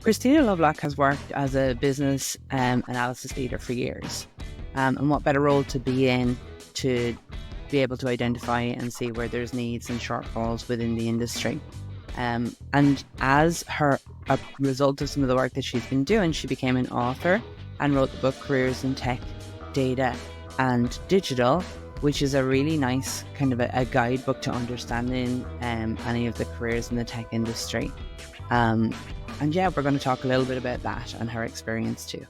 Christina Lovelock has worked as a business analysis leader for years. And what better role to be in to be able to identify and see where there's needs and shortfalls within the industry. And as a result of some of the work that she's been doing, she became an author and wrote the book Careers in Tech, Data and Digital, which is a really nice kind of a guidebook to understanding any of the careers in the tech industry. And yeah, we're going to talk a little bit about that and her experience too.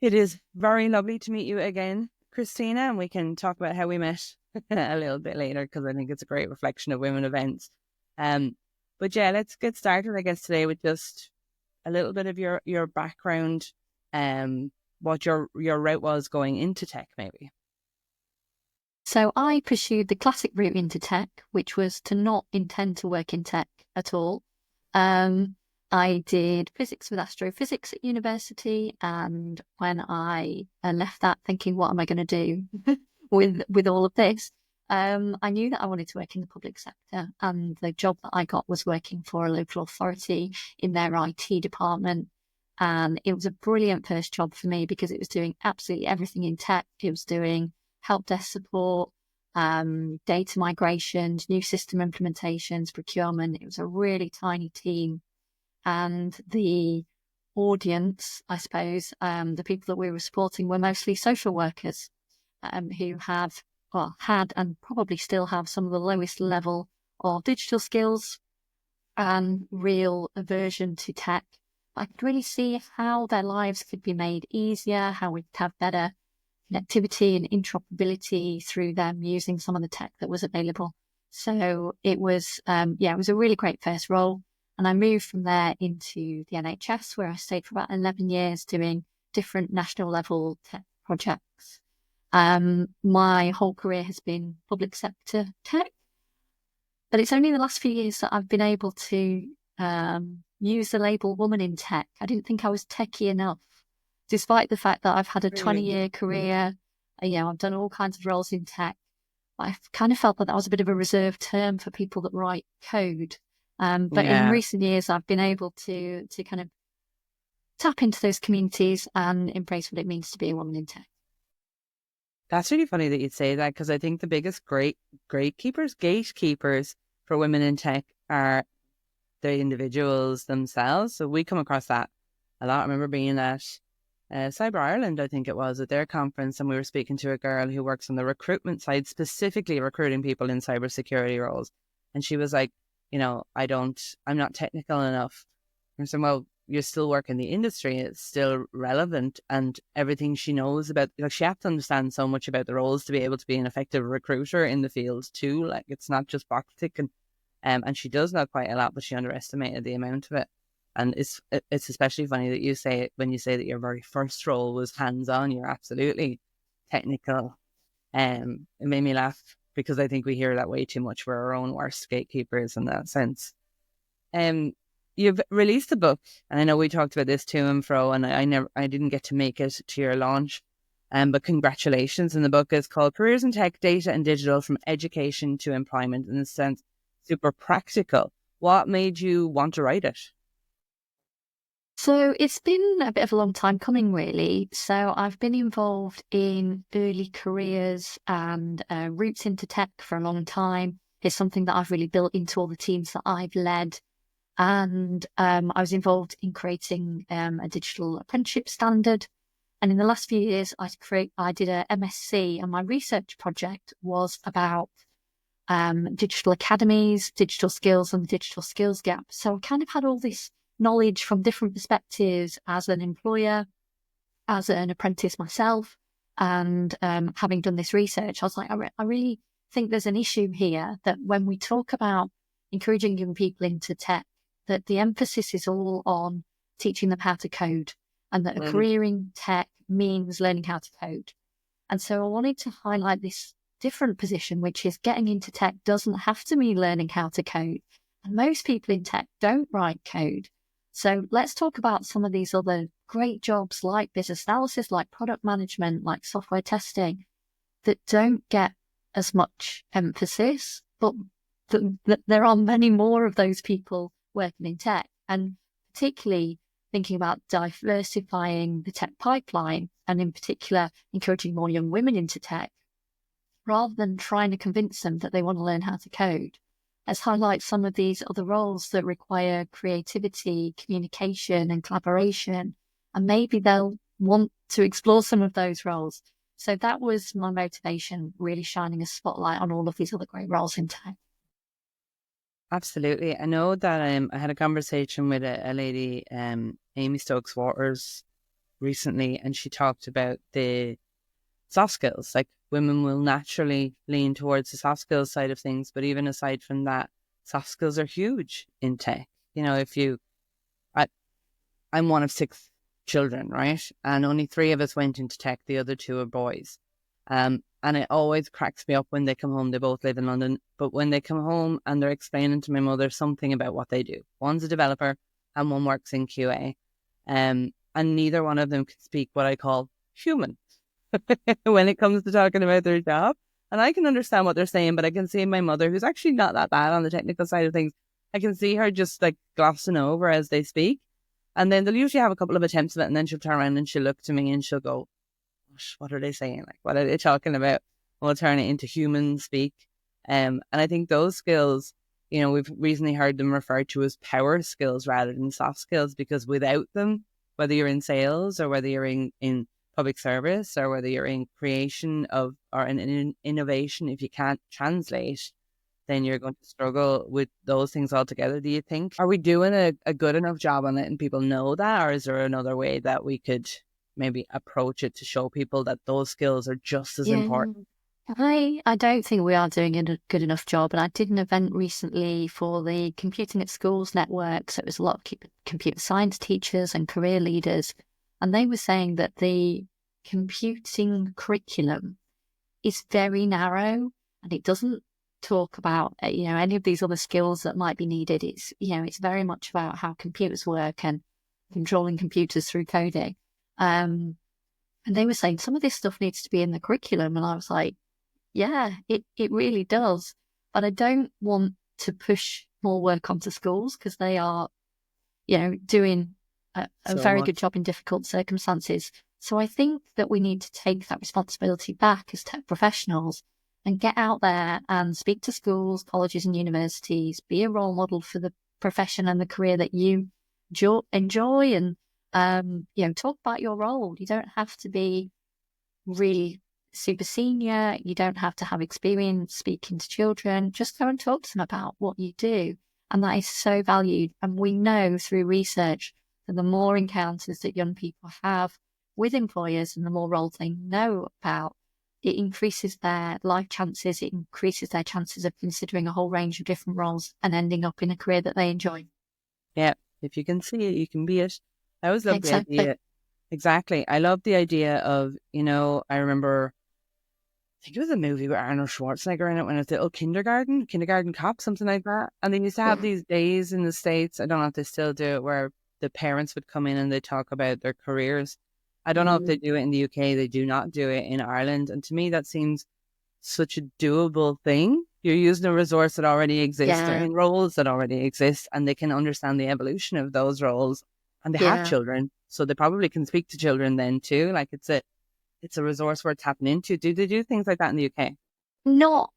It is very lovely to meet you again, Christina, and we can talk about how we met a little bit later because I think it's a great reflection of women events. But yeah, let's get started, I guess, today with just a little bit of your background, what your route was going into tech, maybe. So I pursued the classic route into tech, which was to not intend to work in tech at all. I did physics with astrophysics at university, and when I left that thinking, what am I going to do with all of this? I knew that I wanted to work in the public sector, and the job that I got was working for a local authority in their IT department. And it was a brilliant first job for me because it was doing absolutely everything in tech. It was doing help desk support, data migrations, new system implementations, procurement. It was a really tiny team. And the audience, I suppose, the people that we were supporting were mostly social workers who had and probably still have some of the lowest level of digital skills and real aversion to tech. I could really see how their lives could be made easier, how we could have better connectivity and interoperability through them using some of the tech that was available. So it was, it was a really great first role. And I moved from there into the NHS, where I stayed for about 11 years doing different national level tech projects. My whole career has been public sector tech, but it's only the last few years that I've been able to use the label woman in tech. I didn't think I was techie enough, despite the fact that I've had a 20-year career. I've done all kinds of roles in tech. I kind of felt that was a bit of a reserved term for people that write code. But in recent years, I've been able to kind of tap into those communities and embrace what it means to be a woman in tech. That's really funny that you'd say that, because I think the biggest gatekeepers for women in tech are the individuals themselves. So we come across that a lot. I remember being at Cyber Ireland, I think it was, at their conference, and we were speaking to a girl who works on the recruitment side, specifically recruiting people in cybersecurity roles. And she was like, I'm not technical enough. And so, well, you still work in the industry. It's still relevant. And everything she knows about, she has to understand so much about the roles to be able to be an effective recruiter in the field too. Like, it's not just box ticking. And she does know quite a lot, but she underestimated the amount of it. And it's especially funny that when you say that your very first role was hands-on, you're absolutely technical. It made me laugh, because I think we hear that way too much. We're our own worst gatekeepers in that sense. You've released a book, and I know we talked about this to and fro, and I didn't get to make it to your launch. But congratulations. And the book is called Careers in Tech, Data and Digital, From Education to Employment. In a sense, super practical. What made you want to write it? So it's been a bit of a long time coming, really. So I've been involved in early careers and routes into tech for a long time. It's something that I've really built into all the teams that I've led. And I was involved in creating a digital apprenticeship standard. And in the last few years, I did a MSc, and my research project was about digital academies, digital skills, and the digital skills gap. So I kind of had all this knowledge from different perspectives as an employer, as an apprentice myself, and having done this research, I was like, I really think there's an issue here that when we talk about encouraging young people into tech, that the emphasis is all on teaching them how to code, and that a career in tech means learning how to code. And so I wanted to highlight this different position, which is getting into tech doesn't have to mean learning how to code. And most people in tech don't write code. So let's talk about some of these other great jobs like business analysis, like product management, like software testing, that don't get as much emphasis, but there are many more of those people working in tech, and particularly thinking about diversifying the tech pipeline, and in particular encouraging more young women into tech, rather than trying to convince them that they want to learn how to code. Let's highlight some of these other roles that require creativity, communication, and collaboration, and maybe they'll want to explore some of those roles. So that was my motivation, really shining a spotlight on all of these other great roles in tech. Absolutely. I know that I had a conversation with a lady, Amy Stokes Waters, recently, and she talked about the soft skills. Like, women will naturally lean towards the soft skills side of things, but even aside from that, soft skills are huge in tech. You know, I'm one of 6 children, right? And only 3 of us went into tech. The other 2 are boys. And it always cracks me up when they come home. They both live in London, but when they come home and they're explaining to my mother something about what they do. One's a developer and one works in QA. And neither one of them can speak what I call human when it comes to talking about their job. And I can understand what they're saying, but I can see my mother, who's actually not that bad on the technical side of things, I can see her just like glossing over as they speak. And then they'll usually have a couple of attempts of it, and then she'll turn around and she'll look to me and she'll go, what are they saying? Like, what are they talking about? We'll turn it into human speak. And I think those skills, you know, we've recently heard them referred to as power skills rather than soft skills, because without them, whether you're in sales or whether you're in public service or whether you're in creation of or in innovation, if you can't translate, then you're going to struggle with those things altogether. Do you think? Are we doing a good enough job on it and people know that? Or is there another way that we could maybe approach it to show people that those skills are just as important? I don't think we are doing a good enough job. And I did an event recently for the Computing at Schools network. So it was a lot of computer science teachers and career leaders. And they were saying that the computing curriculum is very narrow, and it doesn't talk about, any of these other skills that might be needed. It's very much about how computers work and controlling computers through coding. And they were saying some of this stuff needs to be in the curriculum. And I was like, yeah, it really does. But I don't want to push more work onto schools, because they are, doing a very good job in difficult circumstances. So I think that we need to take that responsibility back as tech professionals and get out there and speak to schools, colleges and universities, be a role model for the profession and the career that you enjoy, and talk about your role. You don't have to be really super senior. You don't have to have experience speaking to children. Just go and talk to them about what you do. And that is so valued. And we know through research that the more encounters that young people have with employers and the more roles they know about, it increases their life chances. It increases their chances of considering a whole range of different roles and ending up in a career that they enjoy. Yeah. If you can see it, you can be it. I always love the idea. Exactly. I love the idea of, I remember, I think it was a movie with Arnold Schwarzenegger in it when it was little kindergarten cop, something like that. And they used to have these days in the States, I don't know if they still do it, where the parents would come in and they talk about their careers. I don't know if they do it in the UK. They do not do it in Ireland. And to me, that seems such a doable thing. You're using a resource that already exists. They're in roles that already exist, and they can understand the evolution of those roles. And they have children, so they probably can speak to children then too. Like, it's a resource worth tapping into. Do they do things like that in the UK? Not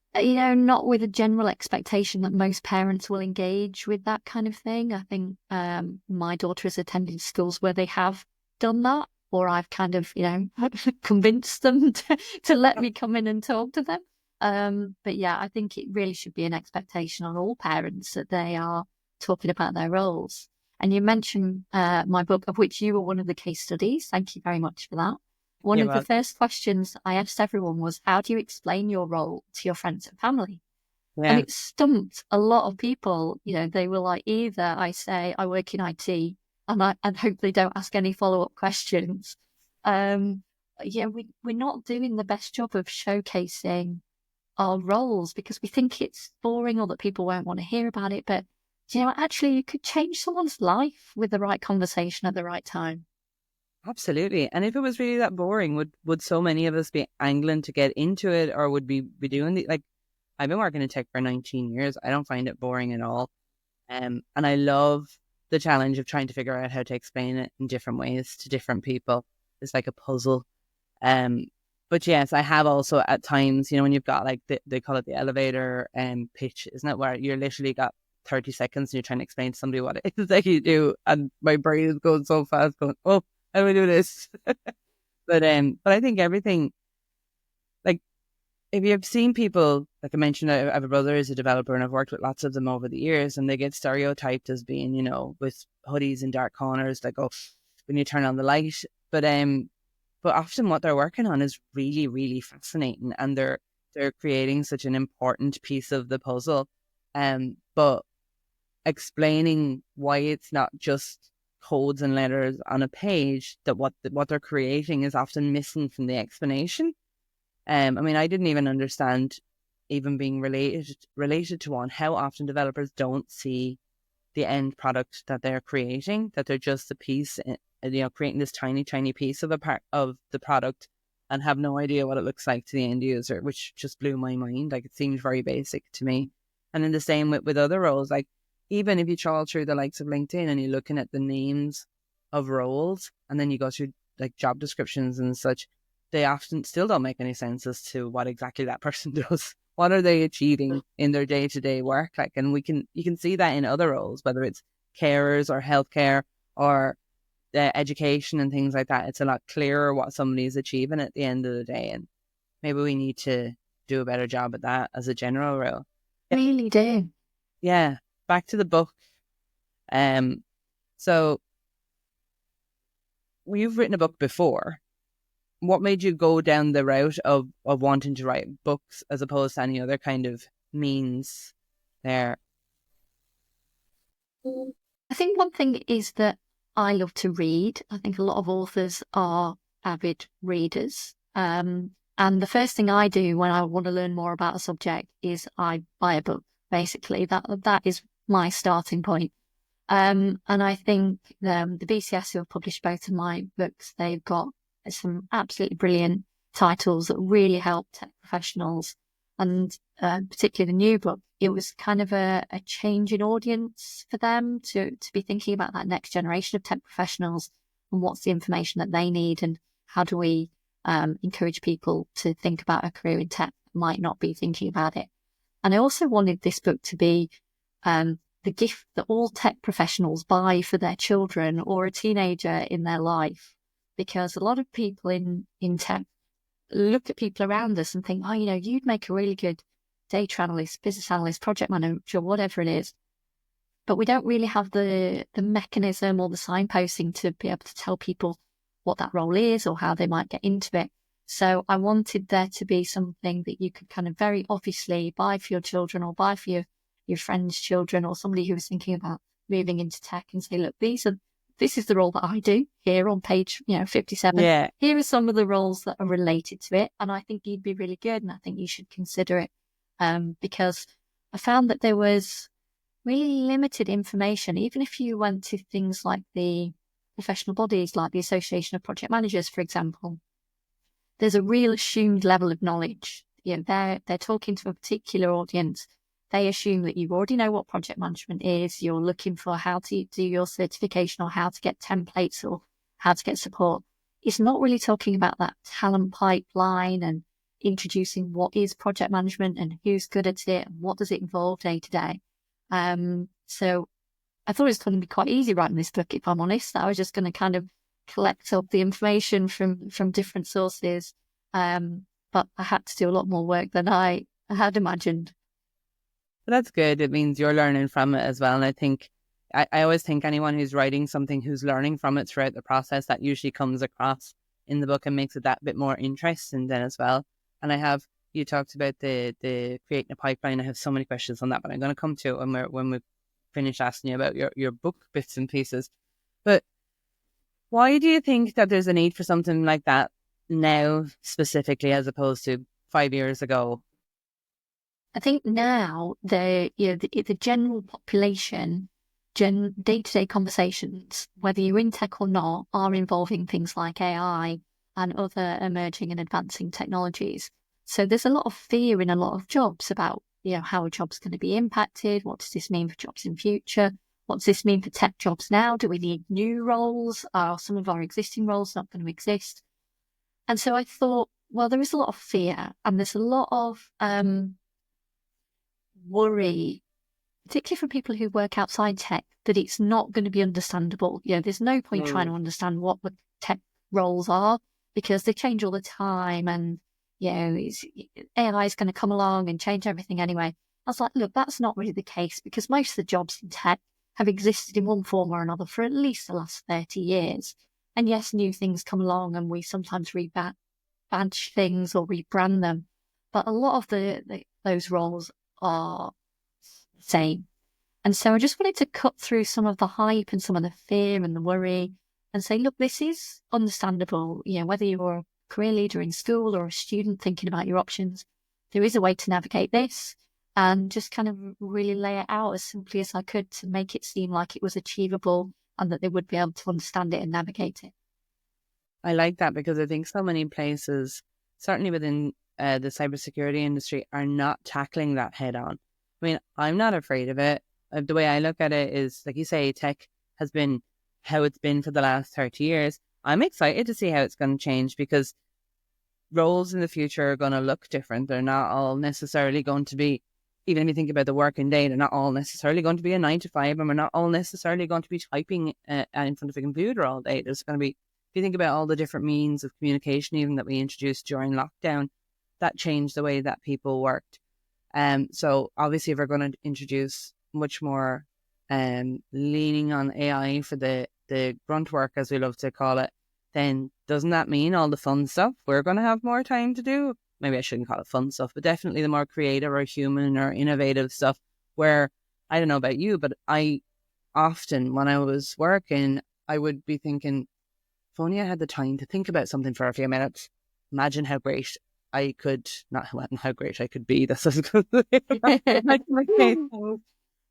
with a general expectation that most parents will engage with that kind of thing. I think my daughter has attended schools where they have done that, or I've kind of, convinced them to let me come in and talk to them. But yeah, I think it really should be an expectation on all parents that they are talking about their roles. And you mentioned my book, of which you were one of the case studies. Thank you very much for that. One of the first questions I asked everyone was, how do you explain your role to your friends and family? Yeah. And it stumped a lot of people. They were like, either I say I work in IT and hope they don't ask any follow-up questions. We're not doing the best job of showcasing our roles because we think it's boring or that people won't want to hear about it. But, actually you could change someone's life with the right conversation at the right time. Absolutely. And if it was really that boring, would so many of us be angling to get into it, or would be doing the like? I've been working in tech for 19 years. I don't find it boring at all. And I love the challenge of trying to figure out how to explain it in different ways to different people. It's like a puzzle. Um, but yes, I have also at times, when you've got like they call it the elevator pitch, isn't it? Where you're literally got 30 seconds and you're trying to explain to somebody what it is that you do, and my brain is going so fast, going, oh, how do we do this? But I think everything, like, if you've seen people, like I mentioned, I have a brother who's a developer, and I've worked with lots of them over the years, and they get stereotyped as being, with hoodies in dark corners, like, oh, when you turn on the light. But often what they're working on is really, really fascinating, and they're creating such an important piece of the puzzle. But explaining why it's not just codes and letters on a page, that what they're creating is often missing from the explanation. I mean, I didn't even understand, even being related to one, how often developers don't see the end product that they're creating, that they're just a piece, creating this tiny, tiny piece of a part of the product, and have no idea what it looks like to the end user, which just blew my mind. Like, it seemed very basic to me. And then the same with other roles, like even if you trawl through the likes of LinkedIn and you're looking at the names of roles, and then you go through like job descriptions and such, they often still don't make any sense as to what exactly that person does. What are they achieving in their day-to-day work? Like, and you can see that in other roles, whether it's carers or healthcare or education and things like that. It's a lot clearer what somebody is achieving at the end of the day. And maybe we need to do a better job at that as a general rule. Really do. Yeah. Back to the book. So you've written a book before. What made you go down the route of wanting to write books as opposed to any other kind of means there? I think one thing is that I love to read. I think a lot of authors are avid readers. And the first thing I do when I want to learn more about a subject is I buy a book, basically. That is my starting point. And I think the BCS, who have published both of my books, they've got some absolutely brilliant titles that really help tech professionals. And particularly the new book, it was kind of a change in audience for them to be thinking about that next generation of tech professionals and what's the information that they need, and how do we encourage people to think about a career in tech that might not be thinking about it. And I also wanted this book to be the gift that all tech professionals buy for their children or a teenager in their life, because a lot of people in tech look at people around us and think, oh, you'd make a really good data analyst, business analyst, project manager, whatever it is. But we don't really have the mechanism or the signposting to be able to tell people what that role is or how they might get into it. So I wanted there to be something that you could kind of very obviously buy for your children, or buy for your friends' children, or somebody who was thinking about moving into tech, and say, look, this is the role that I do here on page 57. Yeah. Here are some of the roles that are related to it, and I think you'd be really good, and I think you should consider it, because I found that there was really limited information. Even if you went to things like the professional bodies, like the Association of Project Managers, for example, there's a real assumed level of knowledge. They're talking to a particular audience. They assume that you already know what project management is. You're looking for how to do your certification, or how to get templates, or how to get support. It's not really talking about that talent pipeline and introducing what is project management and who's good at it and what does it involve day to day. So I thought it was going to be quite easy writing this book, if I'm honest. I was just going to kind of collect up the information from different sources. But I had to do a lot more work than I had imagined. But that's good. It means you're learning from it as well. And I think, I always think anyone who's writing something who's learning from it throughout the process, that usually comes across in the book and makes it that bit more interesting then as well. And you talked about the creating a pipeline. I have so many questions on that, but I'm going to come to it when we finish asking you about your book bits and pieces. But why do you think that there's a need for something like that now specifically, as opposed to 5 years ago? I think now the general population day-to-day conversations, whether you're in tech or not, are involving things like AI and other emerging and advancing technologies. So there's a lot of fear in a lot of jobs about, how a job's going to be impacted. What does this mean for jobs in future? What does this mean for tech jobs now? Do we need new roles? Are some of our existing roles not going to exist? And so I thought, well, there is a lot of fear and there's a lot of worry, particularly from people who work outside tech, that it's not going to be understandable. There's no point trying to understand what the tech roles are because they change all the time, and AI is going to come along and change everything anyway. I was like, look, that's not really the case because most of the jobs in tech have existed in one form or another for at least the last 30 years. And yes, new things come along and we sometimes badge things or rebrand them, but a lot of those roles are the same. And so I just wanted to cut through some of the hype and some of the fear and the worry and say, look, this is understandable. Whether you're a career leader in school or a student thinking about your options, there is a way to navigate this, and just kind of really lay it out as simply as I could to make it seem like it was achievable and that they would be able to understand it and navigate it. I like that because I think so many places, certainly within the cybersecurity industry, are not tackling that head on. I mean, I'm not afraid of it. The way I look at it is, like you say, tech has been how it's been for the last 30 years. I'm excited to see how it's going to change because roles in the future are going to look different. They're not all necessarily going to be, even if you think about the working day, they're not all necessarily going to be a 9 to 5, and we're not all necessarily going to be typing in front of a computer all day. There's going to be, if you think about all the different means of communication, even that we introduced during lockdown, that changed the way that people worked. So obviously, if we're going to introduce much more leaning on AI for the grunt work, as we love to call it, then doesn't that mean all the fun stuff we're going to have more time to do? Maybe I shouldn't call it fun stuff, but definitely the more creative or human or innovative stuff where, I don't know about you, but I often, when I was working, I would be thinking, if only I had the time to think about something for a few minutes, imagine how great I could, not how great I could be, that's what I was going to say,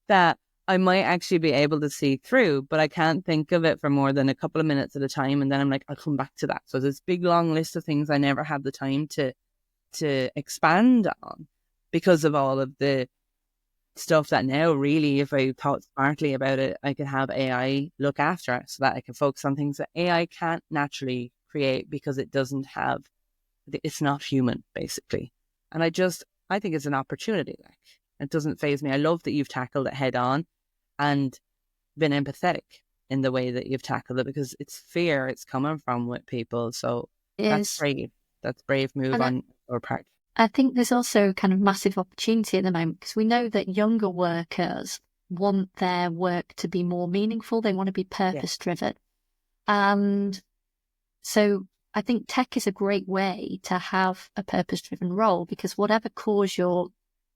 that I might actually be able to see through, but I can't think of it for more than a couple of minutes at a time. And then I'm like, I'll come back to that. So there's this big, long list of things I never had the time to expand on because of all of the stuff that now really, if I thought smartly about it, I could have AI look after it so that I can focus on things that AI can't naturally create because it doesn't have, it's not human, basically. And I think it's an opportunity. Like, it doesn't faze me. I love that you've tackled it head on and been empathetic in the way that you've tackled it, because it's fear it's coming from with people. So that's brave. That's brave move on your part. I think there's also kind of massive opportunity at the moment because we know that younger workers want their work to be more meaningful. They want to be purpose driven. And so I think tech is a great way to have a purpose driven role because whatever cause you're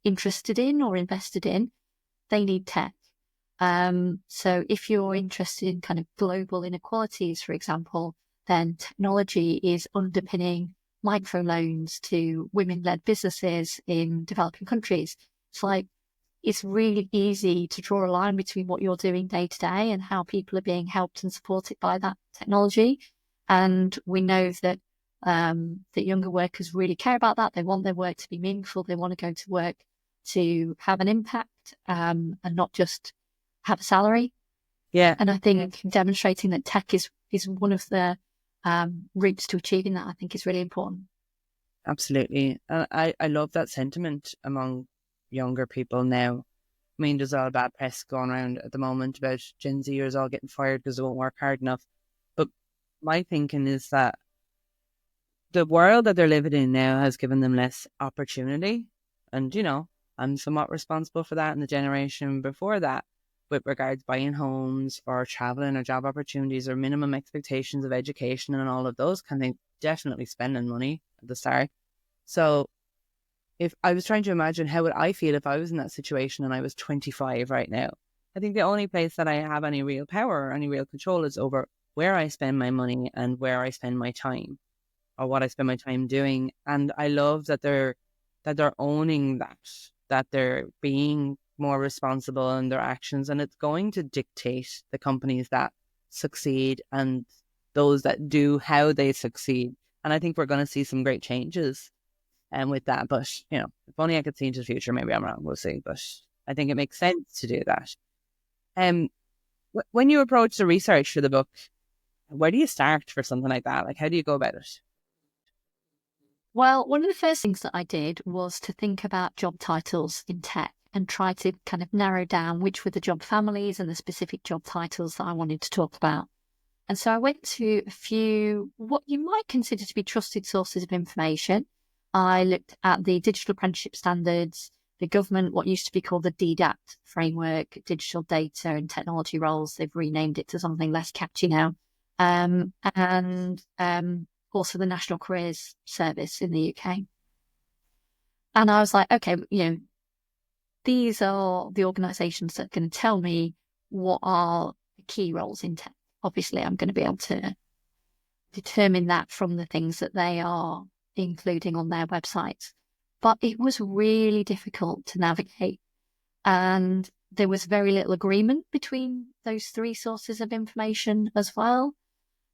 interested in or invested in, they need tech. So if you're interested in kind of global inequalities, for example, then technology is underpinning microloans to women-led businesses in developing countries. It's really easy to draw a line between what you're doing day to day and how people are being helped and supported by that technology. And we know that that younger workers really care about that. They want their work to be meaningful. They want to go to work to have an impact and not just have a salary. Yeah. And I think demonstrating that tech is one of the routes to achieving that, I think, is really important. Absolutely. I love that sentiment among younger people now. I mean, there's all bad press going around at the moment about Gen Zers all getting fired because they won't work hard enough. But my thinking is that the world that they're living in now has given them less opportunity. And, I'm somewhat responsible for that, and the generation before that, with regards buying homes or traveling or job opportunities or minimum expectations of education and all of those kind of things, definitely spending money at the start. So if I was trying to imagine how would I feel if I was in that situation and I was 25 right now, I think the only place that I have any real power or any real control is over where I spend my money and where I spend my time or what I spend my time doing. And I love that they're owning that they're being more responsible in their actions, and it's going to dictate the companies that succeed and those that do, how they succeed. And I think we're going to see some great changes with that. But, if only I could see into the future. Maybe I'm wrong. We'll see. But I think it makes sense to do that. When you approach the research for the book, where do you start for something like that? Like, how do you go about it? Well, one of the first things that I did was to think about job titles in tech and try to kind of narrow down which were the job families and the specific job titles that I wanted to talk about. And so I went to a few what you might consider to be trusted sources of information. I looked at the digital apprenticeship standards, the government, what used to be called the DDAT framework, digital data and technology roles. They've renamed it to something less catchy now. And also the National Careers Service in the UK. And I was like, okay, these are the organisations that are going to tell me what are the key roles in tech. Obviously, I'm going to be able to determine that from the things that they are including on their websites. But it was really difficult to navigate. And there was very little agreement between those three sources of information as well.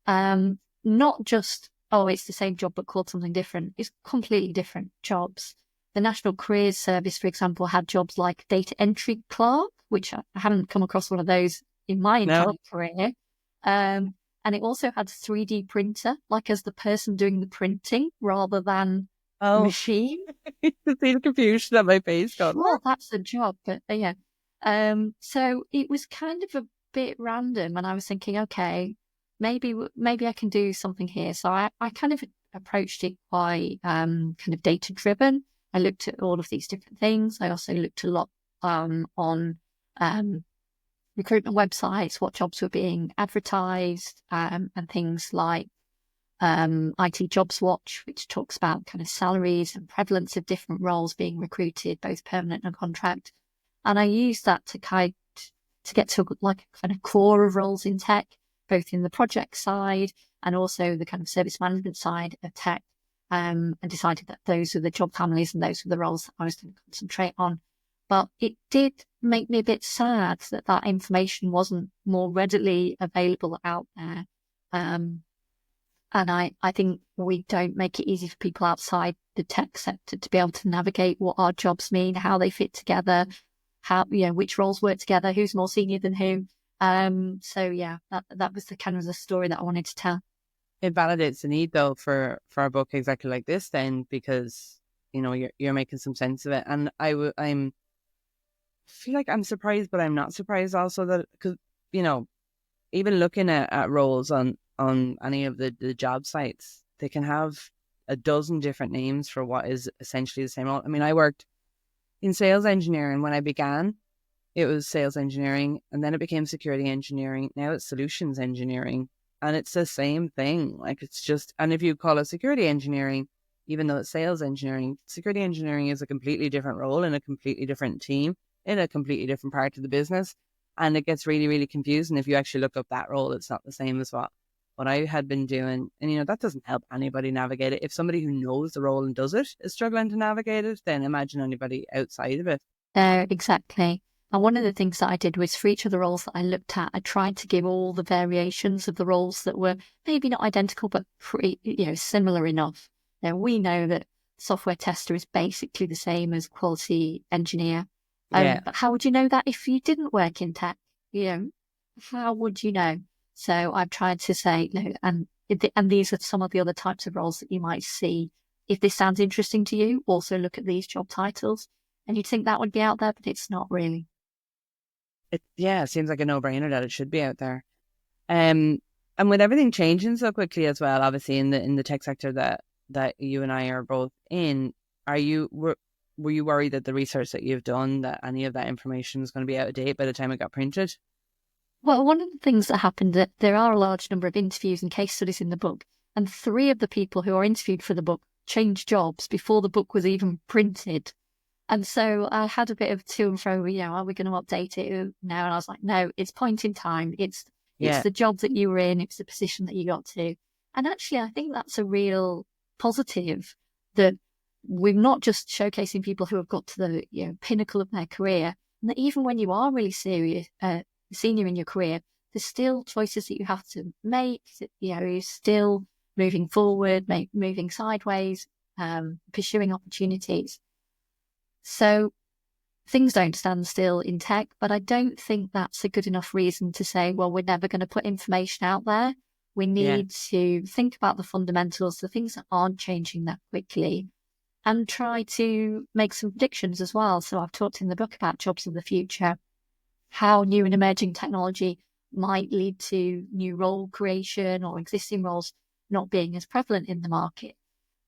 Not just, it's the same job but called something different. It's completely different jobs. The National Careers Service, for example, had jobs like data entry clerk, which I haven't come across one of those in my entire career. And it also had 3D printer, like as the person doing the printing rather than machine. You can see the confusion on my face. Well, that's a job, but yeah. So it was kind of a bit random, and I was thinking, okay, maybe I can do something here. So I kind of approached it quite kind of data driven. I looked at all of these different things. I also looked a lot on recruitment websites, what jobs were being advertised, and things like IT Jobs Watch, which talks about kind of salaries and prevalence of different roles being recruited, both permanent and contract. And I used that to get to like a kind of core of roles in tech, both in the project side and also the kind of service management side of tech, and decided that those were the job families and those were the roles that I was going to concentrate on. But it did make me a bit sad that information wasn't more readily available out there. And I think we don't make it easy for people outside the tech sector to be able to navigate what our jobs mean, how they fit together, how, which roles work together, who's more senior than who. So yeah, that was the kind of the story that I wanted to tell. It validates the need though for a book exactly like this then, because you're making some sense of it. And I feel like I'm surprised, but I'm not surprised also that, because even looking at roles on any of the job sites, they can have a dozen different names for what is essentially the same role. I mean, I worked in sales engineering when I began. It was sales engineering, and then it became security engineering. Now it's solutions engineering, and it's the same thing. Like, it's just, and if you call it security engineering, even though it's sales engineering, security engineering is a completely different role in a completely different team in a completely different part of the business. And it gets really, really confusing if you actually look up that role. It's not the same as what I had been doing. And, that doesn't help anybody navigate it. If somebody who knows the role and does it is struggling to navigate it, then imagine anybody outside of it. Exactly. And one of the things that I did was for each of the roles that I looked at, I tried to give all the variations of the roles that were maybe not identical, but pretty, similar enough. Now, we know that software tester is basically the same as quality engineer. But how would you know that if you didn't work in tech? How would you know? So I've tried to say, and these are some of the other types of roles that you might see. If this sounds interesting to you, also look at these job titles. And you'd think that would be out there, but it's not really. It seems like a no-brainer that it should be out there. And with everything changing so quickly as well, obviously in the tech sector that you and I are both in, were you worried that the research that you've done, that any of that information is going to be out of date by the time it got printed? Well, one of the things that happened, that there are a large number of interviews and case studies in the book, and 3 of the people who are interviewed for the book changed jobs before the book was even printed. And so I had a bit of to and fro, are we going to update it now? And I was like, no, it's point in time. It's the job that you were in. It's the position that you got to. And actually, I think that's a real positive, that we're not just showcasing people who have got to the pinnacle of their career, And that even when you are really serious, senior in your career, there's still choices that you have to make. You're still moving forward, moving sideways, pursuing opportunities. So things don't stand still in tech, but I don't think that's a good enough reason to say, well, we're never going to put information out there. We need to think about the fundamentals, the things that aren't changing that quickly, and try to make some predictions as well. So I've talked in the book about jobs of the future, how new and emerging technology might lead to new role creation or existing roles not being as prevalent in the market,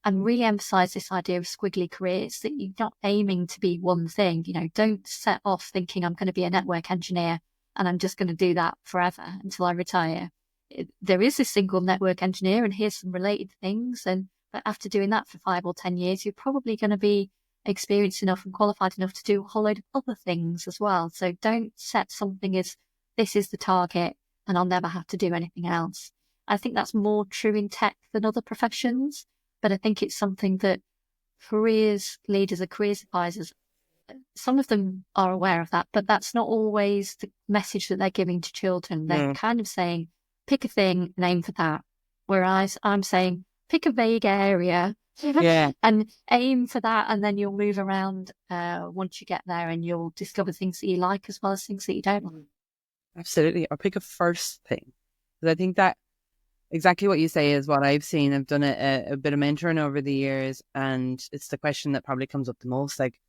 and really emphasize this idea of squiggly careers, that you're not aiming to be one thing. Don't set off thinking I'm going to be a network engineer and I'm just going to do that forever until I retire. There is a single network engineer and here's some related things. But after doing that for 5 or 10 years, you're probably going to be experienced enough and qualified enough to do a whole load of other things as well. So don't set something as this is the target and I'll never have to do anything else. I think that's more true in tech than other professions, but I think it's something that careers leaders or careers advisors, some of them are aware of that, but that's not always the message that they're giving to children. They're kind of saying, pick a thing and aim for that. Whereas I'm saying, pick a vague area and aim for that, and then you'll move around once you get there, and you'll discover things that you like as well as things that you don't like. Absolutely. Or pick a first thing. Because I think that exactly what you say is what I've seen. I've done a bit of mentoring over the years, and it's the question that probably comes up the most. Like,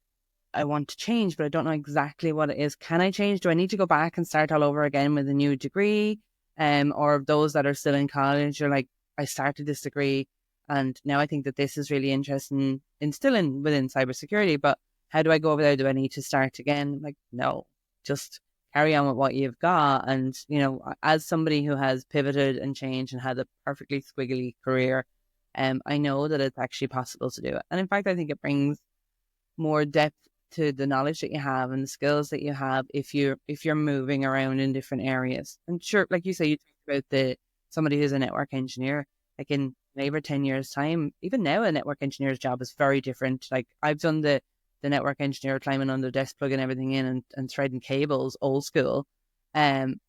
I want to change, but I don't know exactly what it is. Can I change? Do I need to go back and start all over again with a new degree? Or those that are still in college, you're like, I started this degree and now I think that this is really interesting and still within cybersecurity, but how do I go over there? Do I need to start again? Like, no, just carry on with what you've got. And, as somebody who has pivoted and changed and had a perfectly squiggly career, I know that it's actually possible to do it. And in fact, I think it brings more depth to the knowledge that you have and the skills that you have if you're moving around in different areas. And sure, like you say, you talk about somebody who's a network engineer, like in maybe 10 years time, even now a network engineer's job is very different. Like I've done the network engineer climbing on the desk, plugging everything in and threading cables, old school, and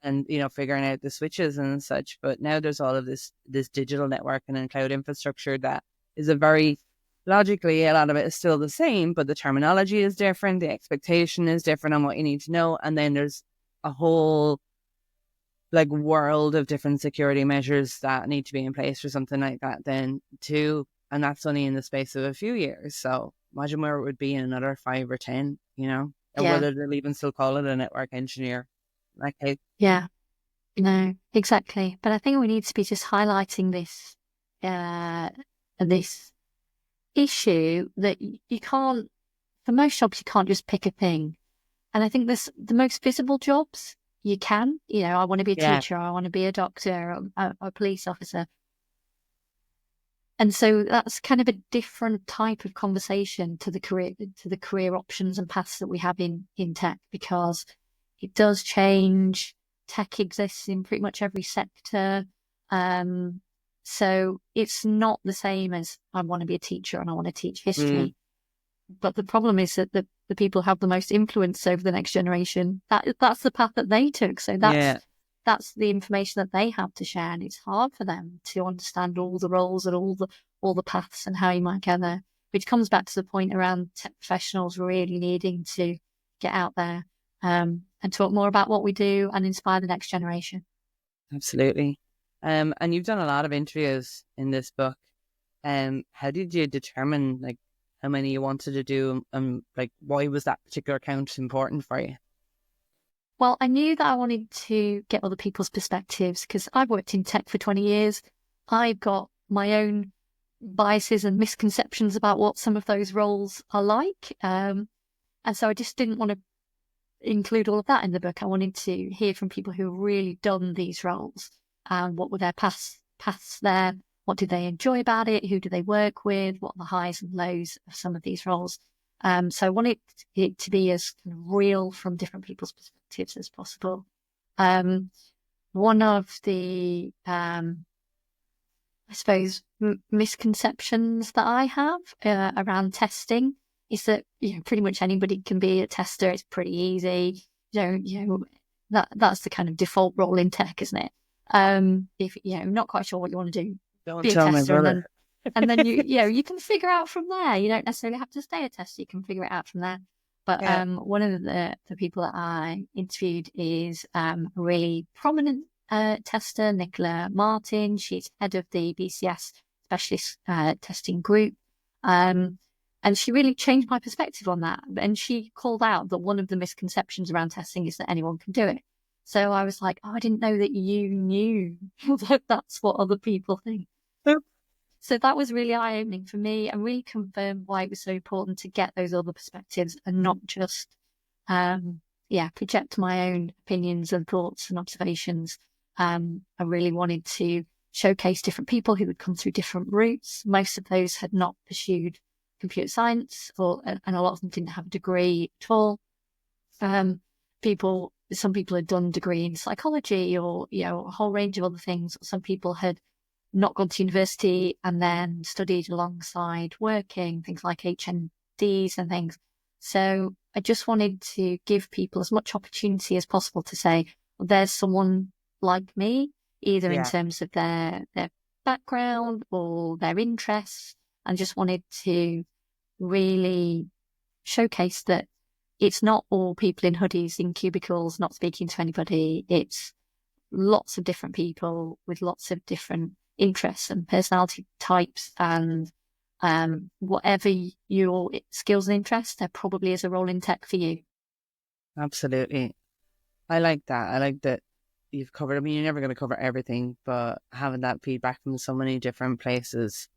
figuring out the switches and such. But now there's all of this digital networking and cloud infrastructure that is logically, a lot of it is still the same, but the terminology is different. The expectation is different on what you need to know. And then there's a whole world of different security measures that need to be in place for something like that then too. And that's only in the space of a few years. So imagine where it would be in another 5 or 10, or whether they'll even still call it a network engineer. Okay. Yeah, no, exactly. But I think we need to be just highlighting this issue that you can't, for most jobs, you can't just pick a thing. And I think the most visible jobs you can, I want to be a teacher, I want to be a doctor, a police officer. And so that's kind of a different type of conversation to the career options and paths that we have in tech, because it does change. Tech exists in pretty much every sector. So it's not the same as I want to be a teacher and I want to teach history. But the problem is that the people who have the most influence over the next generation, that's the path that they took. So that's the information that they have to share. And it's hard for them to understand all the roles and all the paths and how you might get there, which comes back to the point around tech professionals really needing to get out there and talk more about what we do and inspire the next generation. Absolutely. And you've done a lot of interviews in this book. How did you determine how many you wanted to do, and why was that particular count important for you? Well, I knew that I wanted to get other people's perspectives because I've worked in tech for 20 years. I've got my own biases and misconceptions about what some of those roles are like. And so I just didn't want to include all of that in the book. I wanted to hear from people who have really done these roles and what were their paths there. What did they enjoy about it? Who do they work with? What are the highs and lows of some of these roles? So I wanted it to be as kind of real from different people's perspectives as possible. One of the, I suppose, misconceptions that I have around testing is that, pretty much anybody can be a tester. It's pretty easy. That's the kind of default role in tech, isn't it? If not quite sure what you want to do, Don't be a tell my tester, brother. and then you can figure out from there. You don't necessarily have to stay a tester. You can figure it out from there. But Yeah. one of the people that I interviewed is a really prominent tester, Nicola Martin. She's head of the BCS specialist testing group. And she really changed my perspective on that. And she called out that one of the misconceptions around testing is that anyone can do it. So I was like, I didn't know that you knew that that's what other people think. So that was really eye-opening for me and really confirmed why it was so important to get those other perspectives and not just, project my own opinions and thoughts and observations. I really wanted to showcase different people who had come through different routes. Most of those had not pursued computer science, and a lot of them didn't have a degree at all. Some people had done a degree in psychology or, a whole range of other things. Some people had not gone to university and then studied alongside working, things like HNDs and things. So I just wanted to give people as much opportunity as possible to say, well, there's someone like me, either in terms of their background or their interests, and just wanted to really showcase that it's not all people in hoodies in cubicles not speaking to anybody. It's lots of different people with lots of different interests and personality types, and whatever your skills and interests, there probably is a role in tech for you. Absolutely. I like that. I like that you've covered, I mean, you're never going to cover everything, but having that feedback from so many different places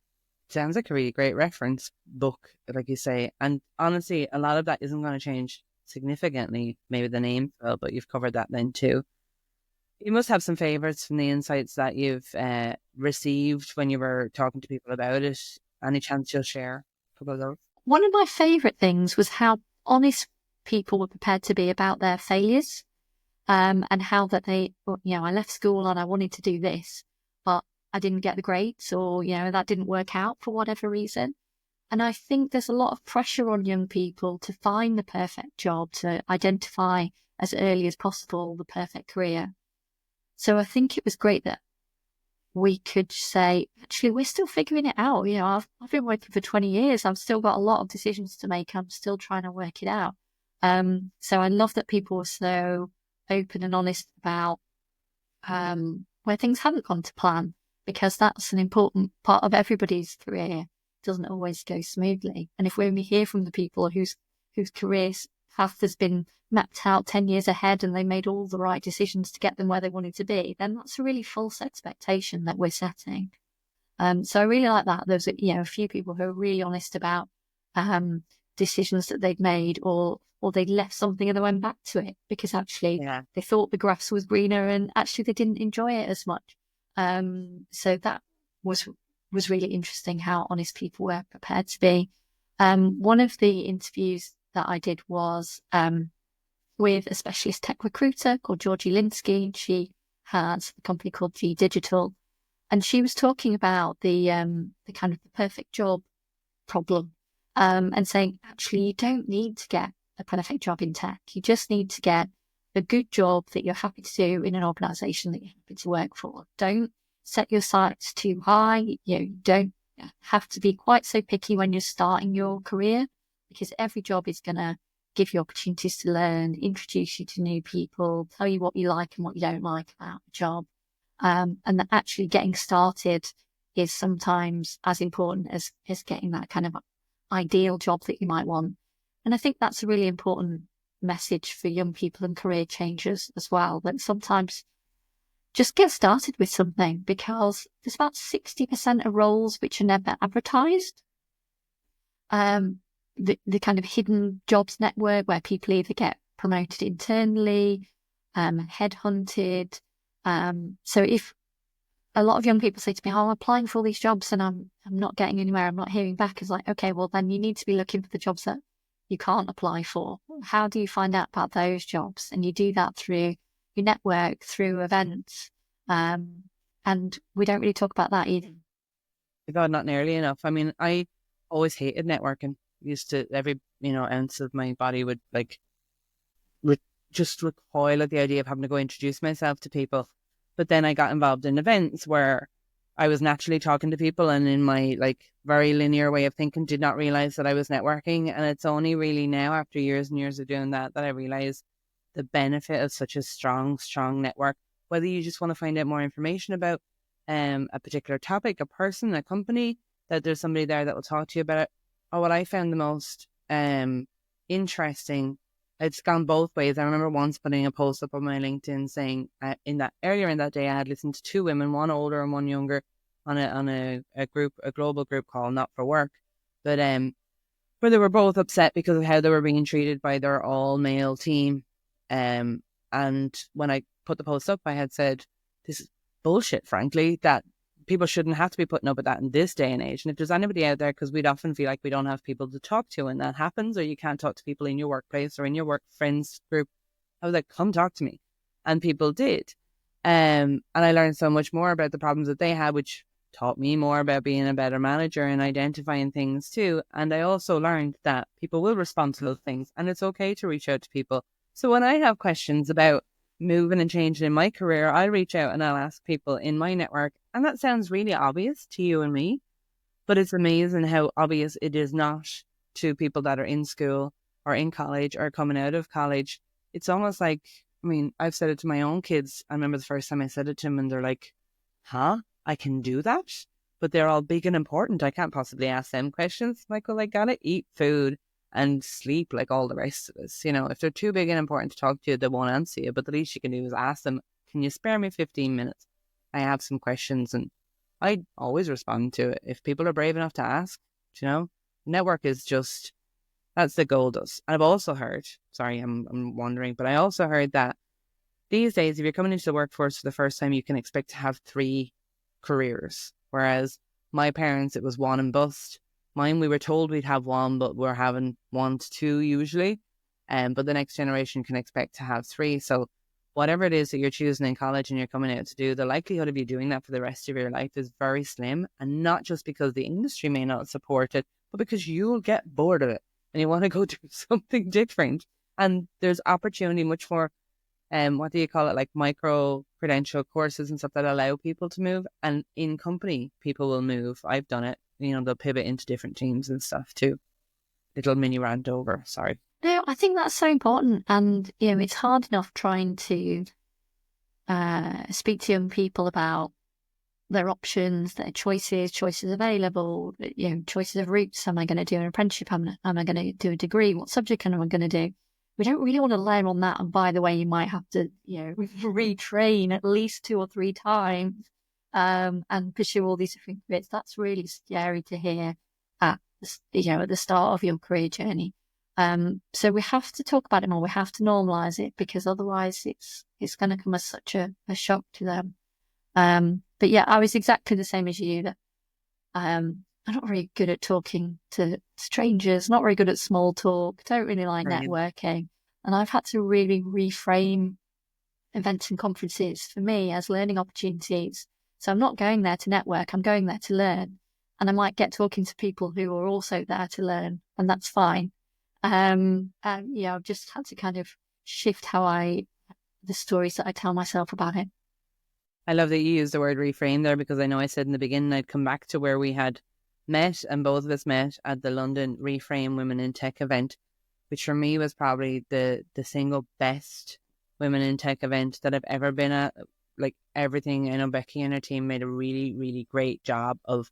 sounds like a really great reference book, like you say. And honestly, a lot of that isn't going to change significantly, maybe the name, but you've covered that then too. You must have some favorites from the insights that you've received when you were talking to people about it. Any chance you'll share a couple of those? One of my favorite things was how honest people were prepared to be about their failures, and how that I left school and I wanted to do this, but I didn't get the grades, or, that didn't work out for whatever reason. And I think there's a lot of pressure on young people to find the perfect job, to identify as early as possible the perfect career. So I think it was great that we could say, actually, we're still figuring it out. I've been working for 20 years. I've still got a lot of decisions to make. I'm still trying to work it out. So I love that people were so open and honest about where things haven't gone to plan, because that's an important part of everybody's career. It doesn't always go smoothly. And if we only hear from the people whose career path has been mapped out 10 years ahead and they made all the right decisions to get them where they wanted to be, then that's a really false expectation that we're setting. So I really like that. There's a few people who are really honest about decisions that they'd made, or they'd left something and they went back to it because actually they thought the grass was greener and actually they didn't enjoy it as much. So that was really interesting, how honest people were prepared to be. One of the interviews that I did was with a specialist tech recruiter called Georgie Linsky. She has a company called G Digital, and she was talking about the kind of the perfect job problem, and saying, actually, you don't need to get a perfect job in tech. You just need to get a good job that you're happy to do in an organisation that you're happy to work for. Don't set your sights too high. You don't have to be quite so picky when you're starting your career, because every job is going to give you opportunities to learn, introduce you to new people, tell you what you like and what you don't like about the job. And that actually getting started is sometimes as important as getting that kind of ideal job that you might want. And I think that's a really important message for young people and career changers as well, that sometimes just get started with something, because there's about 60% of roles which are never advertised. The kind of hidden jobs network where people either get promoted internally, headhunted. So if a lot of young people say to me, I'm applying for all these jobs and I'm not getting anywhere, I'm not hearing back, it's like, okay, well then you need to be looking for the jobs that you can't apply for. How do you find out about those jobs? And you do that through your network, through events. And we don't really talk about that either. God, not nearly enough. I mean, I always hated networking. used to, every, ounce of my body would like just recoil at the idea of having to go introduce myself to people. But then I got involved in events where I was naturally talking to people, and in my like very linear way of thinking, did not realize that I was networking. And it's only really now, after years and years of doing that, that I realize the benefit of such a strong network. Whether you just want to find out more information about a particular topic, a person, a company, that there's somebody there that will talk to you about it. Or what I found the most interesting, it's gone both ways. I remember once putting a post up on my LinkedIn saying earlier in that day, I had listened to two women, one older and one younger, on a global group call, Not for Work, but where they were both upset because of how they were being treated by their all male team. And when I put the post up, I had said, this is bullshit, frankly, that people shouldn't have to be putting up with that in this day and age. And if there's anybody out there, because we'd often feel like we don't have people to talk to when that happens, or you can't talk to people in your workplace or in your work friends group, I was like, come talk to me. And people did. And I learned so much more about the problems that they had, which taught me more about being a better manager and identifying things too. And I also learned that people will respond to those things, and it's okay to reach out to people. So when I have questions about moving and changing in my career, I'll reach out and I'll ask people in my network. And that sounds really obvious to you and me, but it's amazing how obvious it is not to people that are in school or in college or coming out of college. It's almost like, I mean, I've said it to my own kids. I remember the first time I said it to them and they're like, huh, I can do that? But they're all big and important. I can't possibly ask them questions. Michael, I gotta eat food and sleep like all the rest of us. If they're too big and important to talk to you, they won't answer you. But the least you can do is ask them, can you spare me 15 minutes? I have some questions, and I always respond to it. If people are brave enough to ask, network is just, that's the gold dust. And I've also heard, sorry, I'm wandering, but I also heard that these days, if you're coming into the workforce for the first time, you can expect to have 3 careers. Whereas my parents, it was one and bust. Mine, we were told we'd have one, but we're having 1 to 2 usually. But the next generation can expect to have 3. So whatever it is that you're choosing in college and you're coming out to do, the likelihood of you doing that for the rest of your life is very slim. And not just because the industry may not support it, but because you'll get bored of it and you want to go do something different. And there's opportunity much more, what do you call it, like micro credential courses and stuff that allow people to move. And in company, people will move. I've done it. They'll pivot into different teams and stuff too. Little mini rant over, sorry. No, I think that's so important. And, it's hard enough trying to speak to young people about their options, their choices available, choices of routes. Am I going to do an apprenticeship? Am I going to do a degree? What subject am I going to do? We don't really want to learn on that. And by the way, you might have to, retrain at least 2 or 3 times and pursue all these different bits. That's really scary to hear at the start of your career journey. So we have to talk about it more. We have to normalize it, because otherwise it's going to come as such a shock to them. But yeah, I was exactly the same as you, that I'm not very good at talking to strangers, not very good at small talk, don't really like networking. And I've had to really reframe events and conferences for me as learning opportunities. So I'm not going there to network, I'm going there to learn. And I might get talking to people who are also there to learn, and that's fine. I've just had to kind of shift the stories that I tell myself about it. I love that you used the word reframe there, because I know I said in the beginning I'd come back to where we had met, and both of us met at the London Reframe Women in Tech event, which for me was probably the single best Women in Tech event that I've ever been at. Like everything, I know Becky and her team made a really, really great job of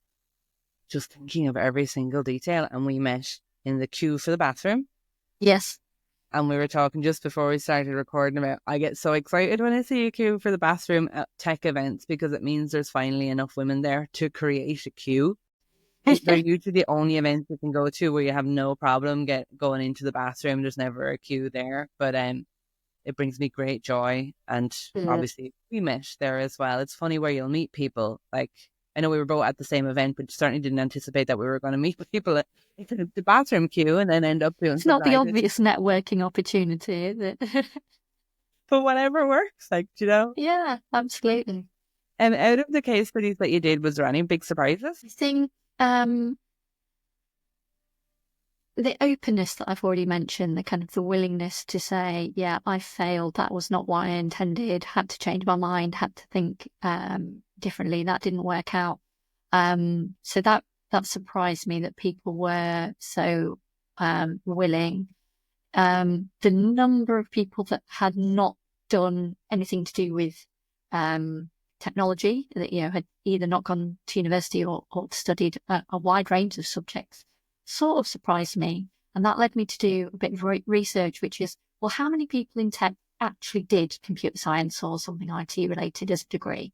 just thinking of every single detail. And we met in the queue for the bathroom. Yes. And we were talking just before we started recording about, I get so excited when I see a queue for the bathroom at tech events, because it means there's finally enough women there to create a queue. They're usually the only events you can go to where you have no problem going into the bathroom. There's never a queue there. But it brings me great joy. And obviously we met there as well. It's funny where you'll meet people. Like, I know we were both at the same event, but certainly didn't anticipate that we were going to meet people at the bathroom queue and then end up doing It's not the obvious networking opportunity, is it? But whatever works, Yeah, absolutely. And out of the case studies that you did, was there any big surprises? I think the openness that I've already mentioned, the kind of the willingness to say, yeah, I failed. That was not what I intended. Had to change my mind. Had to think differently. That didn't work out. So that surprised me that people were so willing. The number of people that had not done anything to do with technology, that had either not gone to university or studied a wide range of subjects, sort of surprised me. And that led me to do a bit of research, which is, well, how many people in tech actually did computer science or something IT related as a degree?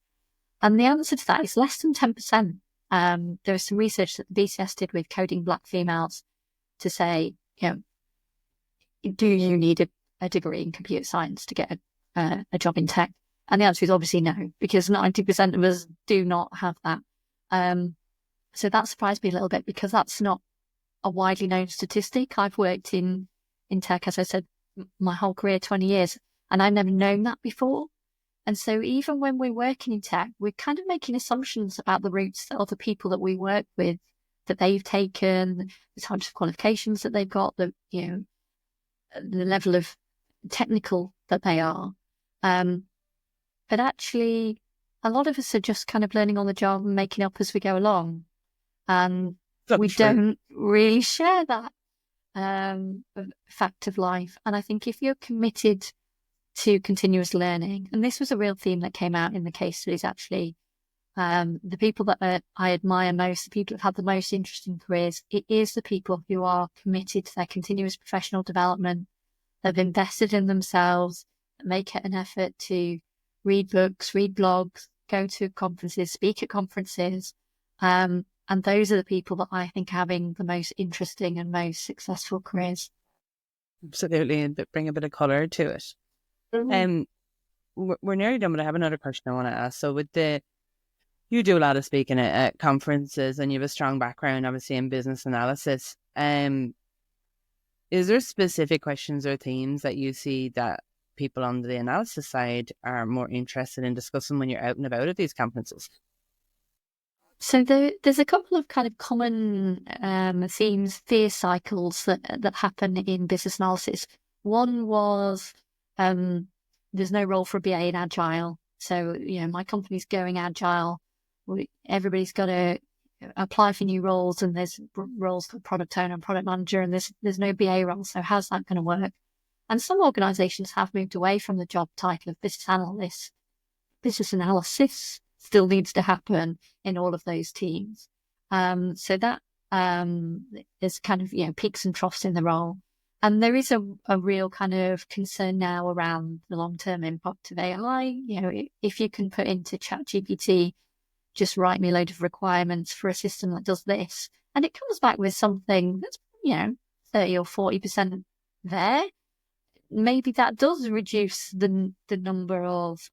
And the answer to that is less than 10%. There was some research that the BCS did with coding Black females to say, do you need a degree in computer science to get a job in tech? And the answer is obviously no, because 90% of us do not have that. So that surprised me a little bit, because that's not a widely known statistic. I've worked in tech, as I said, my whole career, 20 years, and I've never known that before. And so even when we're working in tech, we're kind of making assumptions about the routes that other people that we work with, that they've taken, the types of qualifications that they've got, the level of technical that they are. But actually, a lot of us are just kind of learning on the job and making up as we go along. And we don't really share that fact of life. And I think if you're committed to continuous learning, and this was a real theme that came out in the case studies, actually, the people that I admire most, the people who've had the most interesting careers, it is the people who are committed to their continuous professional development, they've invested in themselves, make it an effort to read books, read blogs, go to conferences, speak at conferences. And those are the people that I think are having the most interesting and most successful careers. Absolutely, and bring a bit of colour to it. We're nearly done, but I have another question I want to ask. So you do a lot of speaking at conferences, and you have a strong background, obviously, in business analysis. Is there specific questions or themes that you see that people on the analysis side are more interested in discussing when you're out and about at these conferences? So there's a couple of kind of common themes, fear cycles that happen in business analysis. One was there's no role for a BA in Agile. So, my company's going Agile. Everybody's got to apply for new roles, and there's roles for product owner and product manager, and there's no BA role. So how's that going to work? And some organizations have moved away from the job title of business analyst. Business analysis still needs to happen in all of those teams. So that is kind of, peaks and troughs in the role. And there is a real kind of concern now around the long-term impact of AI. If you can put into ChatGPT, just write me a load of requirements for a system that does this, and it comes back with something that's, 30 or 40% there, maybe that does reduce the number of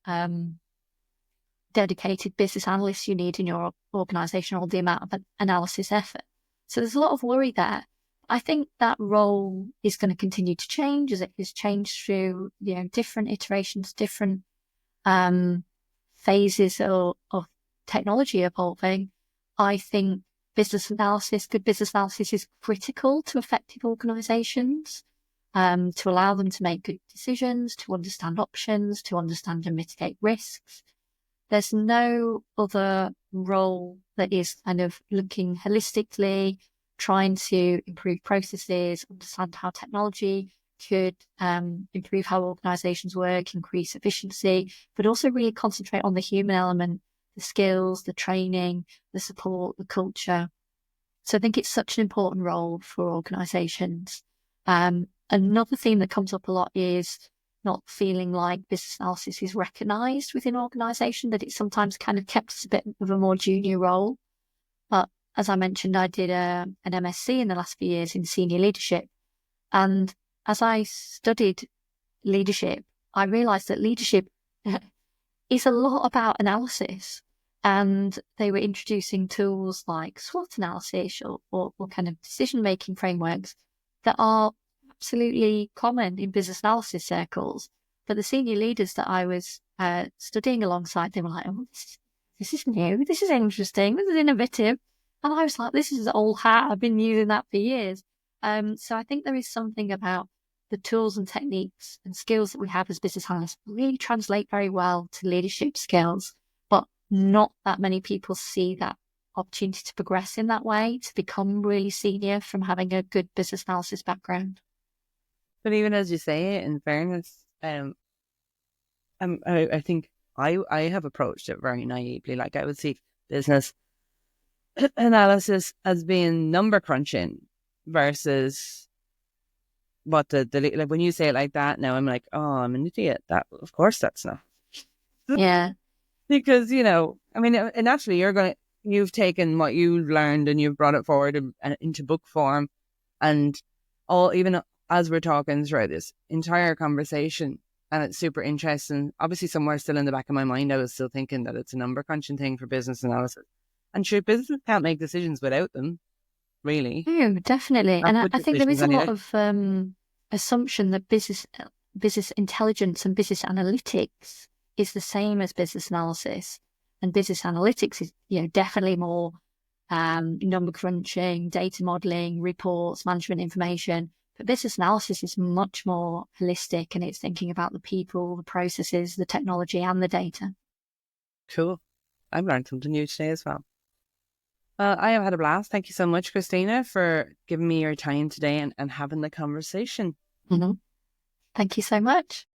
dedicated business analysts you need in your organization, or the amount of analysis effort. So there's a lot of worry there. I think that role is going to continue to change, as it has changed through different iterations, different phases of technology evolving. I think good business analysis is critical to effective organizations, to allow them to make good decisions, to understand options, to understand and mitigate risks. There's no other role that is kind of looking holistically, trying to improve processes, understand how technology could improve how organizations work, increase efficiency, but also really concentrate on the human element, the skills, the training, the support, the culture. So I think it's such an important role for organizations. Another theme that comes up a lot is not feeling like business analysis is recognized within an organization, that it's sometimes kind of kept as a bit of a more junior role. But as I mentioned, I did an MSc in the last few years in senior leadership. And as I studied leadership, I realized that leadership is a lot about analysis. And they were introducing tools like SWOT analysis or kind of decision-making frameworks that are absolutely common in business analysis circles. But the senior leaders that I was studying alongside, they were like, oh, this is new, this is interesting, this is innovative. And I was like, this is old hat, I've been using that for years. So I think there is something about the tools and techniques and skills that we have as business analysts really translate very well to leadership skills, but not that many people see that opportunity to progress in that way, to become really senior from having a good business analysis background. But even as you say it, in fairness, I think I have approached it very naively. Like, I would see business analysis as being number crunching versus what the like, when you say it like that now, I'm like, oh, I'm an idiot. That, of course, that's not. Yeah. Because, I mean, and naturally you've taken what you learned and you've brought it forward into book form, and even as we're talking throughout this entire conversation, and it's super interesting. Obviously, somewhere still in the back of my mind, I was still thinking that it's a number crunching thing for business analysis. And sure, business can't make decisions without them, really. Oh, definitely. Not And good I think there is decisions, a lot anyway. of assumption that business intelligence and business analytics is the same as business analysis. And business analytics is, definitely more number crunching, data modeling, reports, management information. But business analysis is much more holistic, and it's thinking about the people, the processes, the technology, and the data. Cool. I've learned something new today as well. Well, I have had a blast. Thank you so much, Christina, for giving me your time today and having the conversation. Mm-hmm. Thank you so much.